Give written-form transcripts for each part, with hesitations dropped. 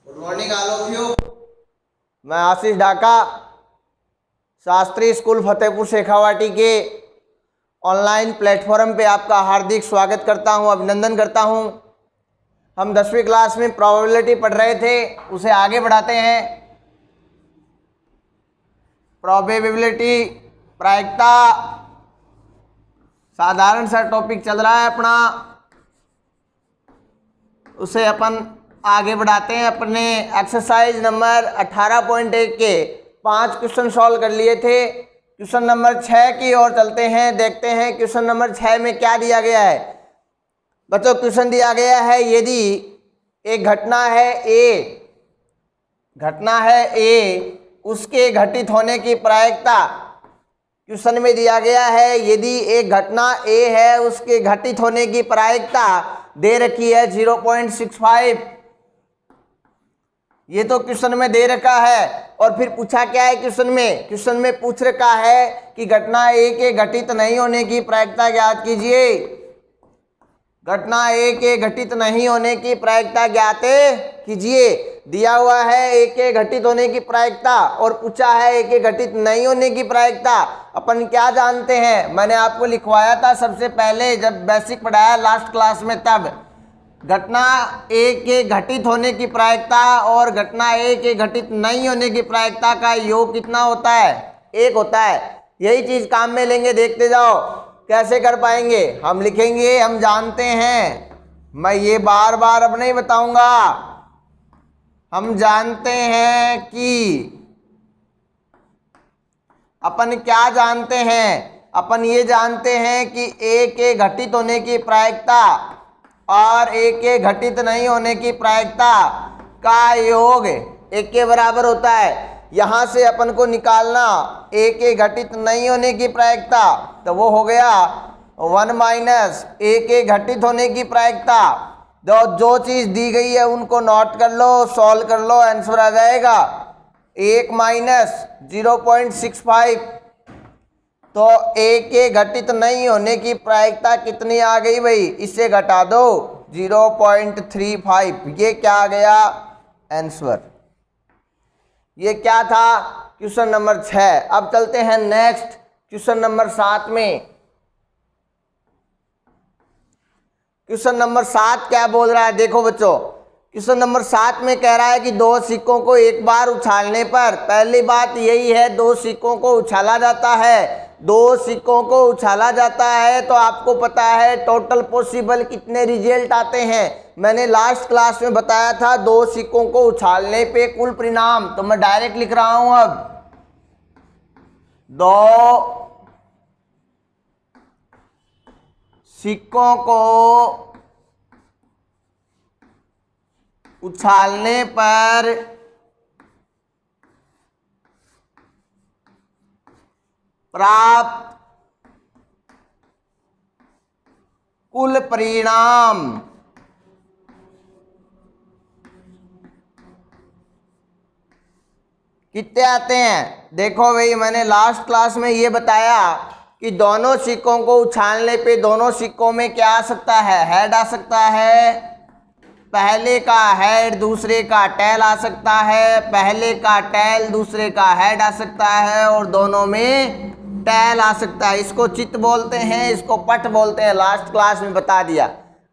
Good morning all of you. मैं आशीष Dhaka Shastri school Fatehpur Shekhawati के online platform पे आपका हार्दिक स्वागत करता हूं, अभिनंदन करता हूं। हम 10वीं क्लास में प्रोबेबिलिटी पढ़ रहे थे, उसे आगे बढ़ाते हैं। प्रोबेबिलिटी, प्रायिकता, साधारण सा टॉपिक चल रहा है अपना, उसे अपन आगे बढ़ाते हैं। अपने एक्सरसाइज नंबर 18.1 के 5 क्वेश्चन सॉल्व कर लिए थे। क्वेश्चन नंबर 6 की ओर चलते हैं, देखते हैं क्वेश्चन नंबर 6 में क्या दिया गया है। बच्चों, क्वेश्चन दिया गया है, यदि एक घटना है ए, उसके घटित होने की प्रायिकता। क्वेश्चन में दिया गया है, यदि एक घटना ए है, उसके घटित होने की प्रायिकता दे रखी है 0.65। ये तो क्वेश्चन में दे रखा है। और फिर पूछा क्या है क्वेश्चन में पूछ रखा है कि घटना ए के घटित नहीं होने की प्रायिकता ज्ञात कीजिए। घटना ए के घटित नहीं होने की प्रायिकता ज्ञात कीजिए। दिया हुआ है ए के घटित होने की प्रायिकता और पूछा है ए के घटित नहीं होने की प्रायिकता। अपन क्या जानते हैं, मैंने आपको लिखवाया था सबसे पहले जब बेसिक पढ़ाया लास्ट क्लास में, तब घटना ए के घटित होने की प्रायिकता और घटना ए के घटित नहीं होने की प्रायिकता का योग कितना होता है? 1 होता है। यही चीज काम में लेंगे, देखते जाओ कैसे कर पाएंगे। हम लिखेंगे, हम जानते हैं, मैं ये बार बार अब नहीं बताऊंगा। हम जानते हैं कि अपन क्या जानते हैं, अपन ये जानते हैं कि ए के घटित होने की प्रायिकता और ए के घटित नहीं होने की प्रायिकता का योग 1 के बराबर होता है। यहाँ से अपन को निकालना ए के घटित नहीं होने की प्रायिकता, तो वो हो गया 1 माइनस ए के घटित होने की प्रायिकता। जो चीज़ दी गई है उनको नोट कर लो, सॉल्व कर लो, आंसर आ जाएगा 1 माइनस 0.65। तो ए के घटित नहीं होने की प्रायिकता कितनी आ गई भाई? इससे घटा दो 0.35। ये क्या आ गया आंसर? ये क्या था? Question number 6। अब चलते हैं नेक्स्ट क्वेश्चन नंबर 7 में। क्वेश्चन नंबर 7 क्या बोल रहा है, देखो बच्चों। क्वेश्चन नंबर 7 में कह रहा है कि 2 सिक्कों को एक बार उछालने पर, पहली बात यही है 2 सिक्कों को उछाला जाता है। 2 सिक्कों को उछाला जाता है तो आपको पता है टोटल पॉसिबल कितने रिजल्ट आते हैं। मैंने लास्ट क्लास में बताया था 2 सिक्कों को उछालने पे कुल परिणाम, तो मैं डायरेक्ट लिख रहा हूं अब 2 सिक्कों को उछालने पर प्राप्त कुल परिणाम कितने आते हैं? देखो भाई, मैंने लास्ट क्लास में ये बताया कि दोनों सिक्कों को उछालने पे दोनों सिक्कों में क्या आ सकता है? हेड आ सकता है। पहले का हेड दूसरे का टेल आ सकता है, पहले का टेल दूसरे का हेड आ सकता है, और दोनों में टेल आ सकता है। इसको चित्त बोलते हैं, इसको पट बोलते हैं, लास्ट क्लास में बता दिया।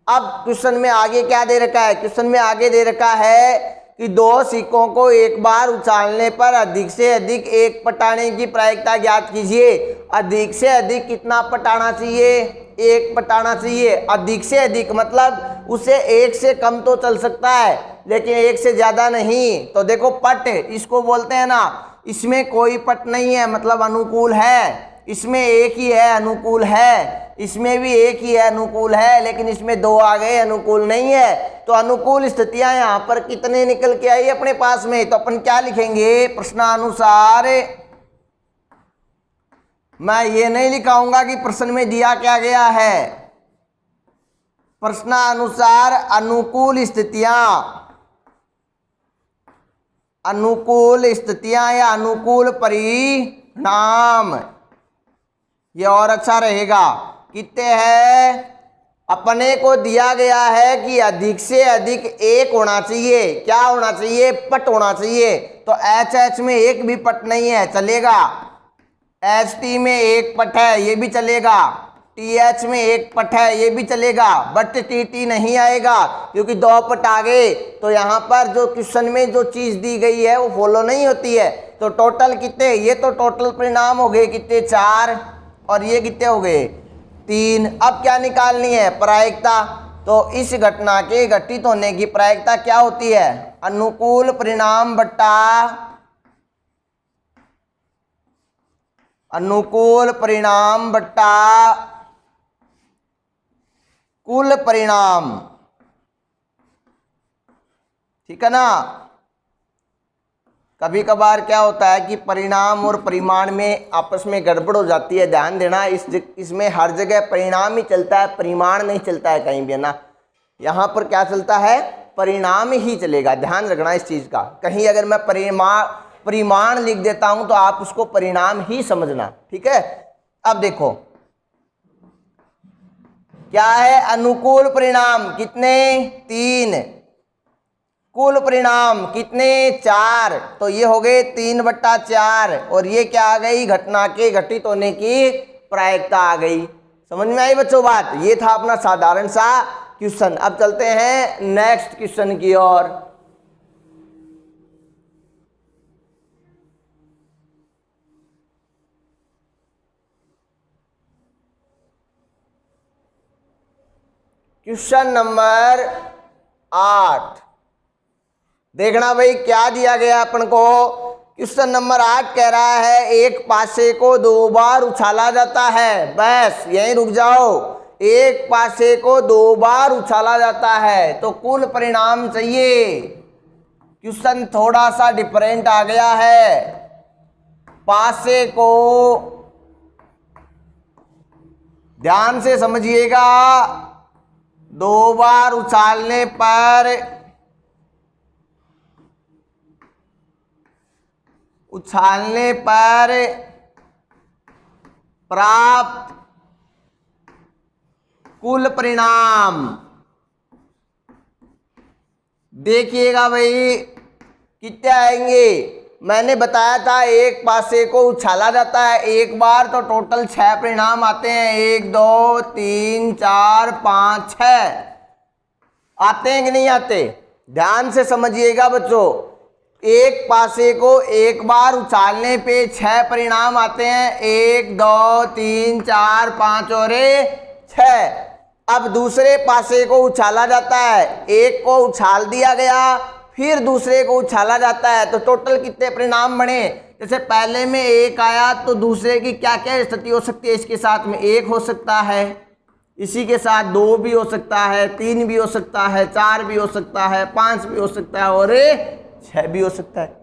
अब क्वेश्चन में आगे क्या दे रखा है? क्वेश्चन में आगे दे रखा है कि 2 सिक्कों को एक बार उछालने पर अधिक से अधिक एक पटाने की प्रायिकता ज्ञात कीजिए। अधिक से अधिक कितना पटाना चाहिए? 1 पटाना चाहिए। अधिक से अधिक मतलब उसे 1 से कम तो चल सकता है, लेकिन 1 से ज़्यादा नहीं। तो देखो, पट इसको बोलते हैं ना, इसमें कोई पट नहीं है, मतलब अनुकूल है। इसमें 1 ही है, अनुकूल है। इसमें भी 1 ही है, अनुकूल है, लेकिन इसमें 2 आ गए, अनुकूल नहीं है। तो अनुकूल स्थितियां यहाँ पर कितने निकल के आई अपने पास में? तो अपन क्या लिखेंगे प्रश्नानुसार? मैं ये नहीं लिखाऊंगा कि प्रश्न में दिया क्या गया है। प्रश्नानुसार अनुकूल स्थितियां या अनुकूल परिणाम, ये और अच्छा रहेगा। कितने हैं? अपने को दिया गया है कि अधिक से अधिक एक होना चाहिए। क्या होना चाहिए? पट होना चाहिए। तो एच एच में एक भी पट नहीं है, चलेगा। एच टी में एक पट है, ये भी चलेगा। टी एच में एक पट है, ये भी चलेगा। बट टी टी नहीं आएगा क्योंकि दो पट आ गए तो यहाँ पर जो क्वेश्चन में जो चीज दी गई है वो फॉलो नहीं होती है। तो टोटल कितने? ये तो टोटल परिणाम हो गए कितने? 4। और ये कितने हो गए? 3। अब क्या निकालनी है? प्रायिकता। तो इस घटना के घटित होने की प्रायिकता क्या होती है? अनुकूल परिणाम बट्टा अनुकूल परिणाम बट्टा कुल परिणाम। ठीक है ना? कभी कभार क्या होता है कि परिणाम और परिमाण में आपस में गड़बड़ हो जाती है, ध्यान देना। इसमें हर जगह परिणाम ही चलता है, परिमाण नहीं चलता है कहीं भी, है ना। यहाँ पर क्या चलता है? परिणाम ही चलेगा, ध्यान रखना इस चीज का। कहीं अगर मैं परिमाण लिख देता हूं तो आप उसको परिणाम ही समझना, ठीक है। अब देखो क्या है? अनुकूल परिणाम कितने? 3। कुल परिणाम कितने? 4। तो ये हो गए 3/4। और ये क्या आ गई? घटना के घटित होने की प्रायिकता आ गई। समझ में आई बच्चों बात? ये था अपना साधारण सा क्वेश्चन। अब चलते हैं नेक्स्ट क्वेश्चन की ओर। क्वेश्चन नंबर 8 देखना भाई, क्या दिया गया अपन को। क्वेश्चन नंबर 8 कह रहा है एक पासे को 2 बार उछाला जाता है। बस यहीं रुक जाओ। एक पासे को 2 बार उछाला जाता है तो कुल परिणाम चाहिए। क्वेश्चन थोड़ा सा डिफरेंट आ गया है। पासे को ध्यान से समझिएगा, 2 बार उछालने पर प्राप्त कुल परिणाम। देखिएगा भाई कितने आएंगे। मैंने बताया था एक पासे को उछाला जाता है एक बार तो टोटल 6 परिणाम आते हैं। 1 2 3 4 5 6 आते हैं कि नहीं आते? ध्यान से समझिएगा बच्चों। एक पासे को एक बार उछालने पे 6 परिणाम आते हैं। 1 2 3 4 5 और 6। अब दूसरे पासे को उछाला जाता है, एक को उछाल दिया गया फिर दूसरे को उछाला जाता है तो टोटल कितने परिणाम बने? जैसे पहले में 1 आया तो दूसरे की क्या क्या स्थिति हो सकती है? इसके साथ में 1 हो सकता है, इसी के साथ 2 भी हो सकता है, 3 भी हो सकता है, 4 भी हो सकता है, 5 भी हो सकता है और 6 भी हो सकता है।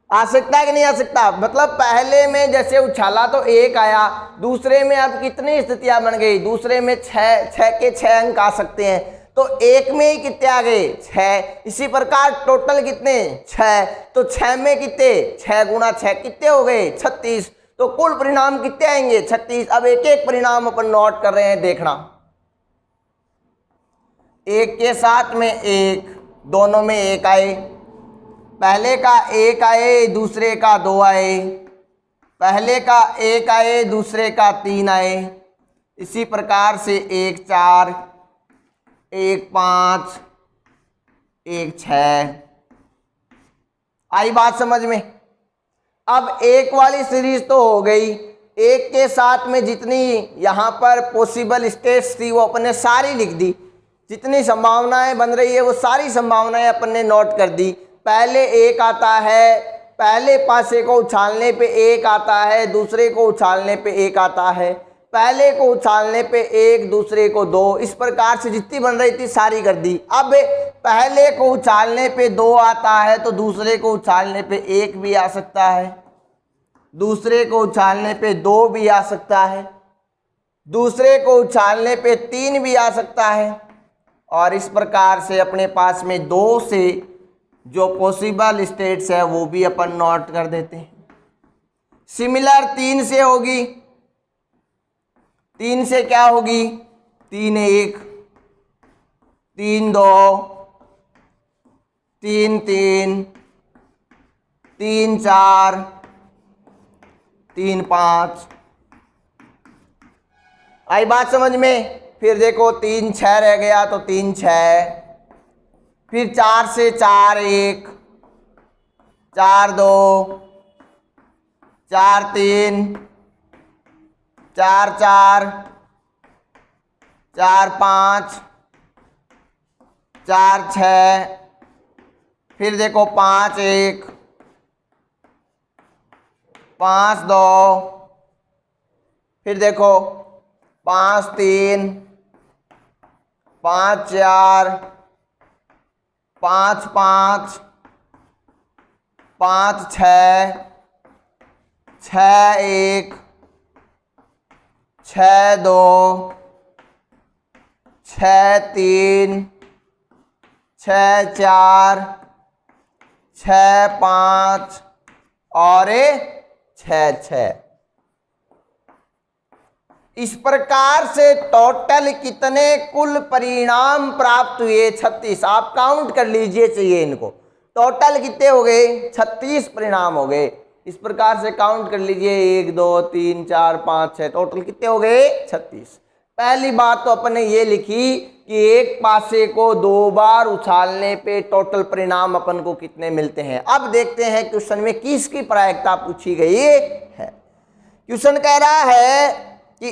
आ सकता है कि नहीं आ सकता? मतलब पहले में जैसे उछाला तो 1 आया, दूसरे में अब कितनी स्थितियां बन गई? दूसरे में 6 के 6 अंक आ सकते हैं तो एक में ही कितने आ गए? 6। इसी प्रकार टोटल कितने? 6। तो 6 में कितने? 6 गुणा 6 कितने हो गए? 36। तो कुल परिणाम कितने आएंगे? 36। अब एक एक परिणाम अपन नोट कर रहे हैं, देखना। एक के साथ में 1, दोनों में 1 आए। पहले का 1 आए, दूसरे का 2 आए। पहले का 1 आए, दूसरे का 3 आए। इसी प्रकार से 1 4, 1 5, 1 6। आई बात समझ में? अब एक वाली सीरीज तो हो गई। एक के साथ में जितनी यहाँ पर पॉसिबल स्टेट्स थी वो अपन ने सारी लिख दी। जितनी संभावनाएं बन रही है वो सारी संभावनाएं अपन ने नोट कर दी। पहले 1 आता है, पहले पासे को उछालने पे 1 आता है, दूसरे को उछालने पे 1 आता है, पहले को उछालने पे 1, दूसरे को 2। इस प्रकार से जितनी बन रही थी सारी कर दी। अब पहले को उछालने पे 2 आता है तो दूसरे को उछालने पे 1 भी आ सकता है, दूसरे को उछालने पे 2 भी आ सकता है, दूसरे को उछालने पे 3 भी आ सकता है। और इस प्रकार से अपने पास में 2 से जो पॉसिबल स्टेट्स है वो भी अपन नोट कर देते हैं। सिमिलर 3 से होगी। 3 से क्या होगी? 3 1, 3 2, 3 3, 3 4, 3 5। आई बात समझ में? फिर देखो 3 6 रह गया तो 3 6, फिर 4 से 4 1, 4 2, 4 3, 4 4, 4 5, 4 6, फिर देखो 5 1, 5 2, फिर देखो 5 3, 5 4, 5 5, 5 6, 6 1, 6 2, 6 3, 6 4, 6 5 और 6 6। इस प्रकार से टोटल कितने कुल परिणाम प्राप्त हुए? 36। आप काउंट कर लीजिए चाहिए इनको। टोटल कितने हो गए? 36 परिणाम हो गए। इस प्रकार से काउंट कर लीजिए 1 2 3 4 5 6, टोटल कितने हो गए? 36। पहली बात तो अपन ने ये लिखी कि एक पासे को 2 बार उछालने पे टोटल परिणाम अपन को कितने मिलते हैं। अब देखते हैं क्वेश्चन में किसकी प्रायिकता पूछी गई है। क्वेश्चन कह रहा है कि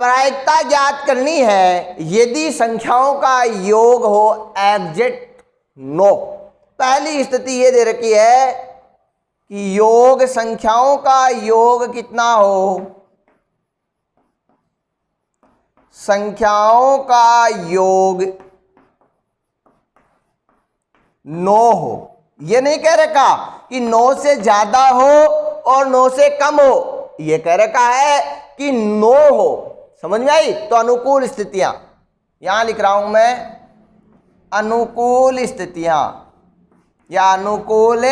प्रायिकता ज्ञात करनी है यदि संख्याओं का योग हो एग्जैक्ट 9। पहली स्थिति ये दे रखी है कि योग संख्याओं का योग कितना हो, संख्याओं का योग 9 हो। ये नहीं कह रखा कि 9 से ज्यादा हो और 9 से कम हो, ये कह रखा है कि 9 हो। समझ में आई? तो अनुकूल स्थितियां यहां लिख रहा हूं मैं, अनुकूल स्थितियां या अनुकूल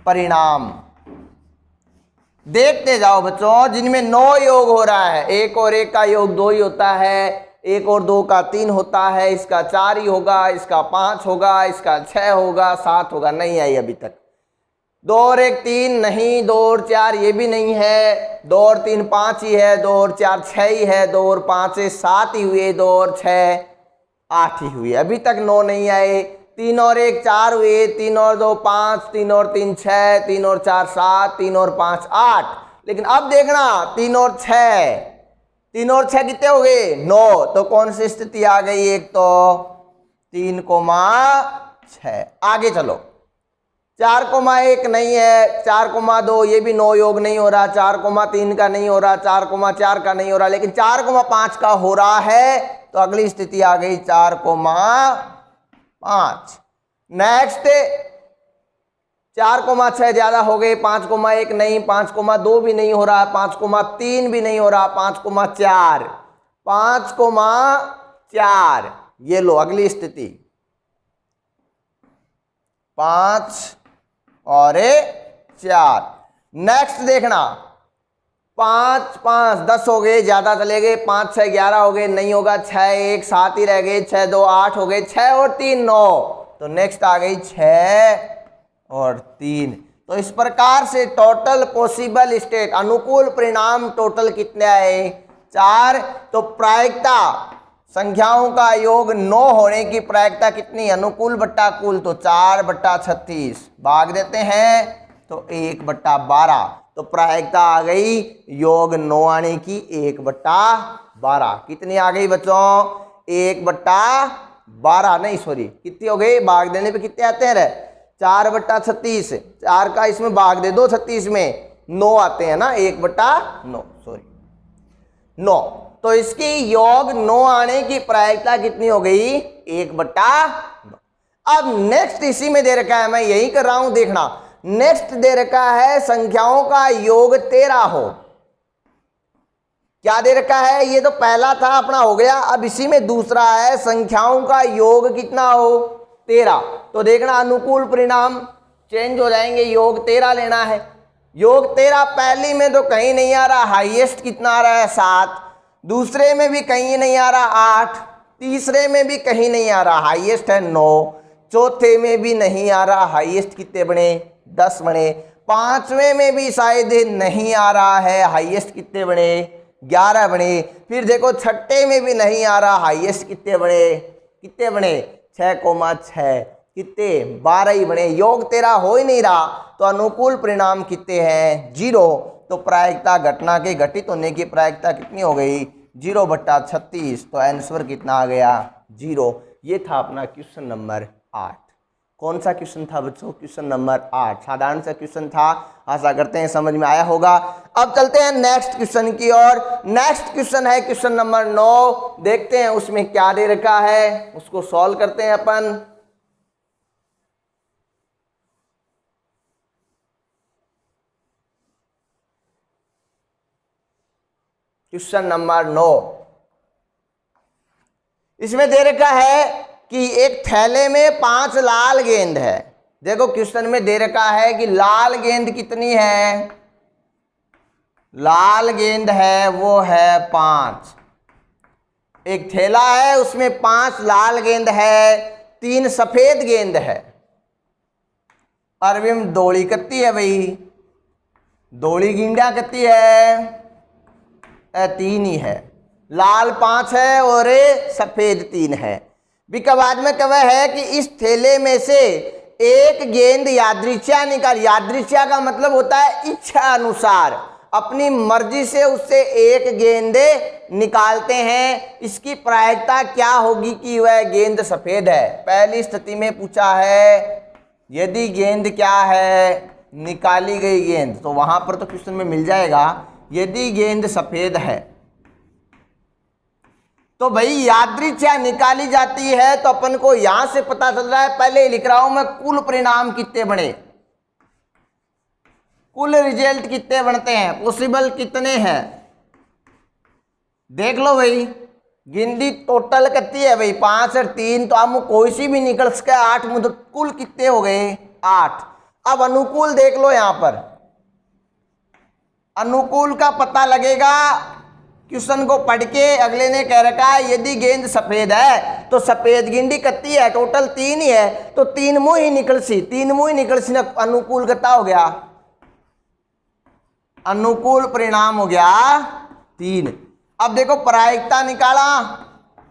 परिणाम। देखते जाओ बच्चों, जिनमें 9 योग हो रहा है, 1 और 1 का योग 2 ही होता है, 1 और 2 का 3 होता है, इसका 4 ही होगा, इसका 5 होगा, इसका 6 होगा, 7 होगा। नहीं आई अभी तक। 2 और 1 3 नहीं, 2 और 4 ये भी नहीं है, 2 और 3 5 ही है, 2 और 4 6 ही है, 2 और 5 7 ही हुए, 2 और 6 8 ही हुए। अभी तक 9 नहीं आए। 3 और 1 4 हुए, 3 और 2 5, 3 और 3 6, 3 और 4 7, 3 और 5 8। लेकिन अब देखना 3 और 6, 3 और 6 कितने हो गए? 9। तो कौन सी स्थिति आ गई? एक तो 3,6। आगे चलो, 4,1 नहीं है, 4,2 ये भी 9 योग नहीं हो रहा, 4,3 का नहीं हो रहा, 4,4 का नहीं हो रहा, लेकिन 4,5 का हो रहा है। तो अगली स्थिति आ गई 4,5। नेक्स्ट 4,6 ज्यादा हो गए, 5,1 नहीं, 5,2 भी नहीं हो रहा, 5,3 भी नहीं हो रहा, 5,4, 5,4। ये लो अगली स्थिति 5 और 4। नेक्स्ट देखना 5 5 10 हो गए, ज्यादा चले गए, 5 6 11 हो गए, नहीं होगा, 6 1 7 ही रह गए, 6 2 8 हो गए, 6 और 3 9। तो नेक्स्ट आ गई 6 और 3। तो इस प्रकार से टोटल पॉसिबल स्टेट अनुकूल परिणाम टोटल कितने आए? 4। तो प्रायिकता संख्याओं का योग 9 होने की प्रायिकता कितनी? अनुकूल बट्टा कुल, तो 4/36 भाग देते हैं तो 1/12। तो प्रायिकता आ गई योग 9 आने की 1/12। कितनी आ गई बच्चों? 1/12 नहीं, सॉरी, कितनी हो गई? भाग देने पे कितने आते हैं रे? 4/36। 4 का इसमें भाग दे दो 36 में, 9 आते हैं ना, 1/9, सॉरी 9। तो इसकी योग 9 आने की प्रायिकता कितनी हो गई? 1/9। अब नेक्स्ट इसी में दे रखा है, मैं यही कर रहा हूं, देखना। नेक्स्ट दे रखा है संख्याओं का योग 13 हो। क्या दे रखा है? ये तो पहला था अपना, हो गया। अब इसी में दूसरा है संख्याओं का योग कितना हो? 13। तो देखना अनुकूल परिणाम चेंज हो जाएंगे, योग 13 लेना है। योग 13 पहली में तो कहीं नहीं आ रहा, हाईएस्ट कितना आ रहा है? 7। दूसरे में भी कहीं नहीं आ रहा 8, तीसरे में भी कहीं नहीं आ रहा, हाईएस्ट है 9, चौथे में भी नहीं आ रहा, हाईएस्ट कितने बने 10 बने, पांचवें में भी शायद नहीं आ रहा है, हाईएस्ट कितने बने 11 बने, फिर देखो छठे में भी नहीं आ रहा, हाईएस्ट कितने बने 6,6, कितने 12 ही बने। योग तेरा हो ही नहीं रहा तो अनुकूल परिणाम कितने हैं 0। तो प्रायिकता घटना के घटित होने की प्रायिकता कितनी हो गई 0/36। तो आंसर कितना आ गया 0। ये था अपना क्वेश्चन नंबर 8। कौन सा क्वेश्चन था बच्चों? क्वेश्चन नंबर 8, साधारण सा क्वेश्चन था। आशा करते हैं समझ में आया होगा। अब चलते हैं नेक्स्ट क्वेश्चन की ओर। नेक्स्ट क्वेश्चन है क्वेश्चन नंबर 9। देखते हैं उसमें क्या दे रखा है, उसको सॉल्व करते हैं अपन। क्वेश्चन नंबर 9, इसमें दे रखा है कि एक थैले में 5 लाल गेंद है। देखो क्वेश्चन में दे रखा है कि लाल गेंद कितनी है, लाल गेंद है वो है 5। एक थैला है उसमें 5 लाल गेंद है, 3 सफेद गेंद है। अरबी में दौड़ी कत्ती है भाई, दौड़ी गेंदा कत्ती है 3 ही है। लाल 5 है और सफेद 3 है। बाद में कहा है कि इस थैले में से एक गेंद यादृच्छा निकाल। यादृच्छा का मतलब होता है इच्छा अनुसार, अपनी मर्जी से उससे एक गेंद निकालते हैं। इसकी प्रायिकता क्या होगी कि वह गेंद सफेद है। पहली स्थिति में पूछा है यदि गेंद क्या है निकाली गई गेंद, तो वहां पर तो क्वेश्चन में मिल जाएगा यदि गेंद सफेद है। तो भाई यादृच्छा निकाली जाती है तो अपन को यहां से पता चल रहा है, पहले लिख रहा हूं मैं, कुल परिणाम कितने बने, कुल रिजल्ट कितने बनते हैं, पॉसिबल कितने हैं। देख लो भाई, गिनती टोटल कितनी है भाई 5 और 3, तो हम कोई सी भी निकल सके 8 में, तो कुल कितने हो गए 8। अब अनुकूल देख लो, यहां पर अनुकूल का पता लगेगा। क्वेश्चन को पढ़ के अगले ने कह रखा है यदि गेंद सफेद है तो सफेद गिंडी कितनी है, टोटल 3 ही है, तो 3 मुंह ही निकल सी ना, अनुकूल कितना हो गया, अनुकूल परिणाम हो गया 3। अब देखो प्रायिकता निकाला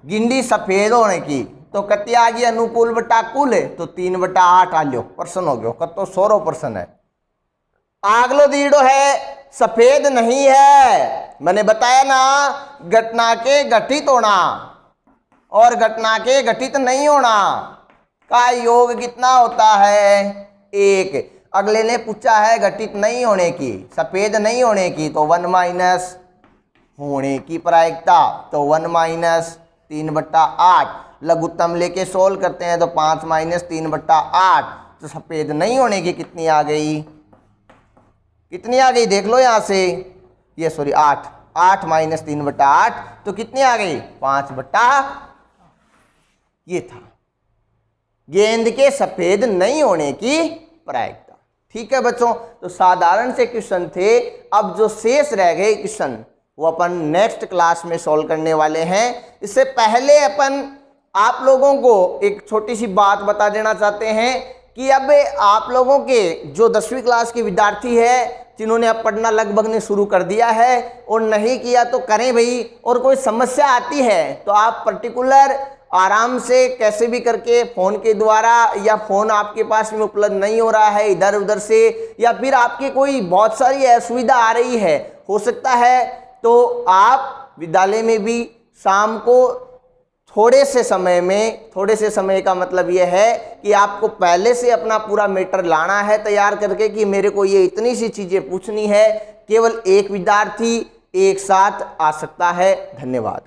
गिंडी सफेद होने की, तो कितनी आ गई अनुकूल बटा कुल है, तो 3/8 आ लो परसेंट हो गया, कतो 100% है। आगलो दीड़ो है सफेद नहीं है, मैंने बताया ना घटना के घटित होना और घटना के घटित नहीं होना का योग कितना होता है 1। अगले ने पूछा है घटित नहीं होने की, सफेद नहीं होने की, तो 1 माइनस होने की प्रायिकता, तो 1 - 3/8। लघुत्तम लेके सोल्व करते हैं तो 5 - 3/8, तो सफेद नहीं होने की कितनी आ गई, कितनी आ गई देख लो यहां से, ये सॉरी 8 - 3/8, तो कितनी आ गई 5/, ये था गेंद के सफेद नहीं होने की प्रायिकता। ठीक है बच्चों, तो साधारण से क्वेश्चन थे। अब जो शेष रह गए क्वेश्चन वो अपन नेक्स्ट क्लास में सॉल्व करने वाले हैं। इससे पहले अपन आप लोगों को एक छोटी सी बात बता देना चाहते हैं कि अब आप लोगों के जो 10वीं क्लास के विद्यार्थी है जिन्होंने अब पढ़ना लगभग ने शुरू कर दिया है और नहीं किया तो करें भाई, और कोई समस्या आती है तो आप पर्टिकुलर आराम से कैसे भी करके फ़ोन के द्वारा, या फ़ोन आपके पास में उपलब्ध नहीं हो रहा है इधर उधर से, या फिर आपके कोई बहुत सारी असुविधा आ रही है, हो सकता है तो आप विद्यालय में भी शाम को थोड़े से समय का मतलब यह है कि आपको पहले से अपना पूरा मैटर लाना है तैयार करके कि मेरे को ये इतनी सी चीज़ें पूछनी है। केवल एक विद्यार्थी एक साथ आ सकता है। धन्यवाद।